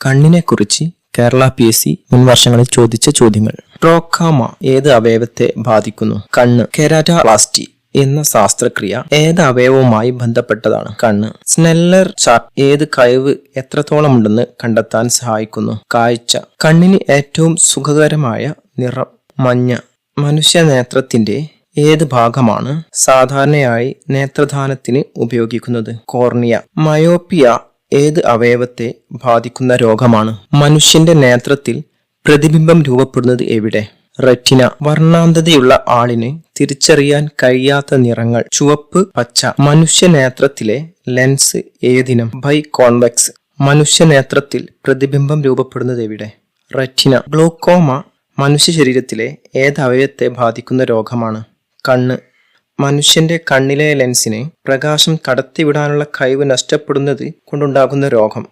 കണ്ണിനെക്കുറിച്ച് Kerala PSC മുൻ വർഷങ്ങളിൽ ചോദിച്ച ചോദ്യങ്ങൾ. ട്രോക്കാമ ഏത് അവയവത്തെ ബാധിക്കുന്നു? കണ്ണ്. കെരാറ്റോപ്ലാസ്റ്റി എന്ന ശസ്ത്രക്രിയ ഏത് അവയവവുമായി ബന്ധപ്പെട്ടതാണ്? കണ്ണ്. സ്നെല്ലർ ചാർട്ട് ഏത് കഴിവ് എത്രത്തോളമുണ്ടെന്ന് കണ്ടെത്താൻ സഹായിക്കുന്നു? കാഴ്ച. കണ്ണിന് ഏറ്റവും സുഖകരമായ നിറം മഞ്ഞ. മനുഷ്യ നേത്രത്തിന്റെ ഏത് ഭാഗമാണ് സാധാരണയായി നേത്രദാനത്തിന് ഉപയോഗിക്കുന്നത്? കോർണിയ. മയോപ്പിയ ഏത് അവയവത്തെ ബാധിക്കുന്ന രോഗമാണ്? മനുഷ്യന്റെ നേത്രത്തിൽ പ്രതിബിംബം രൂപപ്പെടുന്നത് എവിടെ? റെറ്റിന. വർണ്ണാന്ധതയുള്ള ആളിന് തിരിച്ചറിയാൻ കഴിയാത്ത നിറങ്ങൾ ചുവപ്പ്, പച്ച. മനുഷ്യ നേത്രത്തിലെ ലെൻസ് ഏതിനം? ബൈകോൺവെക്സ്. മനുഷ്യ നേത്രത്തിൽ പ്രതിബിംബം രൂപപ്പെടുന്നത് എവിടെ? റെറ്റിന. ഗ്ലൂക്കോമ മനുഷ്യ ശരീരത്തിലെ ഏത് അവയവത്തെ ബാധിക്കുന്ന രോഗമാണ്? കണ്ണ്. മനുഷ്യന്റെ കണ്ണിലെ ലെൻസിന് പ്രകാശം കടത്തിവിടാനുള്ള കഴിവ് നഷ്ടപ്പെടുന്നത് കൊണ്ടുണ്ടാകുന്ന രോഗം.